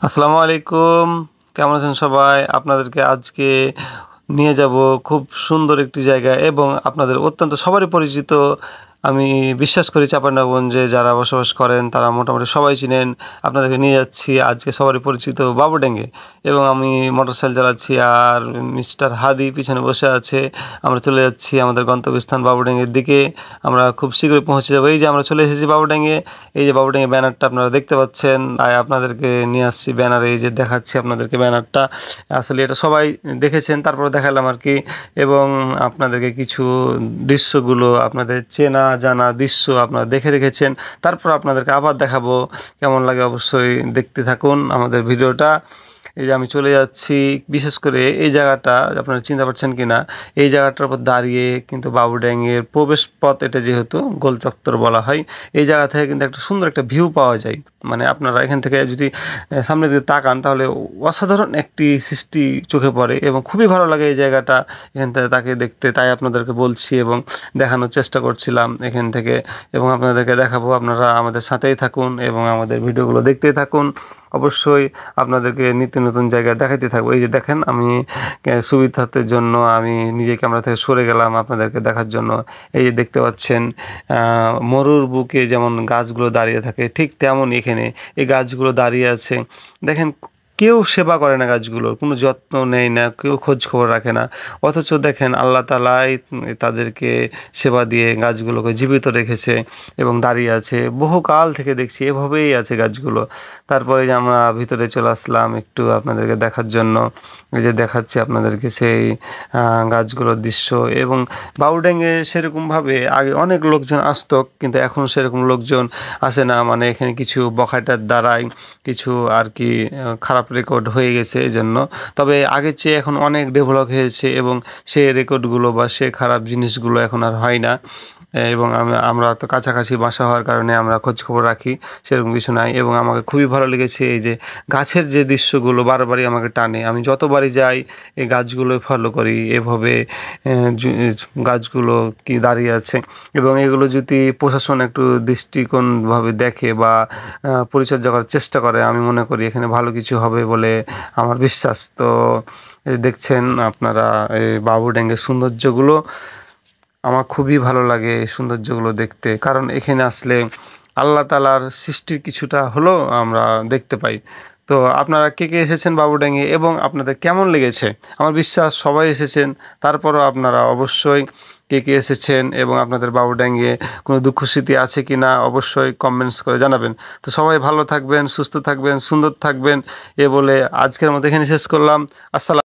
আসসালামু আলাইকুম। কেমন আছেন সবাই? আপনাদেরকে আজকে নিয়ে যাব খুব সুন্দর একটি জায়গায় এবং আপনাদের অত্যন্ত সবারই পরিচিত। আমি বিশ্বাস করি চাঁপাইনবাবগঞ্জে যারা বসবাস করেন তারা মোটামুটি সবাই চিনেন। আপনাদেরকে নিয়ে যাচ্ছি আজকে সবারই পরিচিত বাবুড্যাঙ্গে এবং আমি মোটরসাইকেল চালাচ্ছি আর মিস্টার হাদি পিছনে বসে আছে। আমরা চলে যাচ্ছি আমাদের গন্তব্যস্থান বাবুড্যাঙ্গের দিকে। আমরা খুব শীঘ্রই পৌঁছে যাবো। এই যে আমরা চলে এসেছি বাবুড্যাঙ্গে। এই যে বাবুড্যাঙ্গে ব্যানারটা আপনারা দেখতে পাচ্ছেন। তাই আপনাদেরকে নিয়ে আসছি ব্যানারে, এই যে দেখাচ্ছি আপনাদেরকে ব্যানারটা। আসলে এটা সবাই দেখেছেন, তারপরে দেখালাম আর কি। এবং আপনাদেরকে কিছু দৃশ্যগুলো আপনাদের চেনা জানা দৃশ্য আপনারা দেখে রেখেছেন, তারপর আপনাদেরকে আবার দেখাবো। কেমন লাগে অবশ্যই দেখতে থাকুন আমাদের ভিডিওটা। এই যে আমি চলে যাচ্ছি, বিশেষ করে এই জায়গাটা আপনারা চিনতে পারছেন কি না, এই জায়গাটার উপর দাঁড়িয়ে কিন্তু বাবুড্যাঙ্গের প্রবেশ পথ, এটা যেহেতু গোল চত্বর বলা হয়, এই জায়গা থেকে কিন্তু একটা সুন্দর একটা ভিউ পাওয়া যায়। মানে আপনারা এখান থেকে যদি সামনের দিকে তাকান তাহলে অসাধারণ একটি সৃষ্টি চোখে পড়ে এবং খুবই ভালো লাগে এই জায়গাটা এখান থেকে তাকে দেখতে। তাই আপনাদেরকে বলছি এবং দেখানোর চেষ্টা করছিলাম এখান থেকে, এবং আপনাদেরকে দেখাবো। আপনারা আমাদের সাথেই থাকুন এবং আমাদের ভিডিওগুলো দেখতেই থাকুন। অবশ্যই আপনাদেরকে নিত্য নতুন জায়গা দেখাতে থাকবো। এই যে দেখেন, আমি সুবিধার্থের জন্য আমি নিজে ক্যামেরা থেকে সরে গেলাম আপনাদেরকে দেখার জন্য। এই যে দেখতে পাচ্ছেন মরুর বুকে যেমন গাছগুলো দাঁড়িয়ে থাকে, ঠিক তেমনই এখানে এই গাছগুলো দাঁড়িয়ে আছে। দেখেন, কেউ সেবা করে না গাছগুলোর, কোনো যত্ন নেয় না, কেউ খোঁজ খবর রাখে না। অথচ দেখেন আল্লাহ তাআলাই তাদেরকে সেবা দিয়ে গাছগুলোকে জীবিত রেখেছে এবং দাঁড়িয়ে আছে। বহুকাল থেকে দেখছি এভাবেই আছে গাছগুলো। তারপরে যে আমরা ভিতরে চলে আসলাম একটু আপনাদেরকে দেখার জন্য। এই যে দেখাচ্ছি আপনাদেরকে সেই গাছগুলোর দৃশ্য। এবং বাবুড্যাঙ্গে সেরকমভাবে আগে অনেক লোকজন আসতো, কিন্তু এখন সেরকম লোকজন আসে না। মানে এখানে কিছু বখাটের দ্বারাই কিছু আর কি খারাপ রেকর্ড হয়ে গেছে এই জন্য। তবে আগের চেয়ে এখন অনেক ডেভেলপ হয়েছে এবং সেই রেকর্ডগুলো বা সে খারাপ জিনিসগুলো এখন আর হয় না। এবং আমরা তো কাছাকাছি বাসা হওয়ার কারণে আমরা খোঁজখবর রাখি, সেরকম কিছু নাই। এবং আমাকে খুবই ভালো লেগেছে এই যে গাছের যে দৃশ্যগুলো বারবারই আমাকে টানে। আমি যতবারই যাই এই গাছগুলো ফলো করি, এভাবে গাছগুলো কি দাঁড়িয়ে আছে। এবং এগুলো যদি প্রশাসন একটু দৃষ্টিকোণভাবে দেখে বা পরিচর্যা করার চেষ্টা করে, আমি মনে করি এখানে ভালো কিছু হবে বলে আমার বিশ্বাস। তো দেখছেন আপনারা এই বাবুড্যাঙ্গের সৌন্দর্যগুলো। আমার খুবই ভালো লাগে এই সৌন্দর্যগুলো দেখতে, কারণ এখানে আসলে আল্লাহ তাআলার সৃষ্টির কিছুটা হলেও আমরা দেখতে পাই। তো আপনারা কে কে এসেছেন বাবুড্যাঙ্গে এবং আপনাদের কেমন লেগেছে? আমার বিশ্বাস সবাই এসেছেন। তারপরও আপনারা অবশ্যই কে কে এসেছেন এবং আপনাদের বাবুড্যাঙ্গে কোনো দুঃখ স্মৃতি আছে কি না অবশ্যই কমেন্টস করে জানাবেন। তো সবাই ভালো থাকবেন, সুস্থ থাকবেন, সুন্দর থাকবেন। এ বলে আজকের মতো এখানে শেষ করলাম। আসসালাম।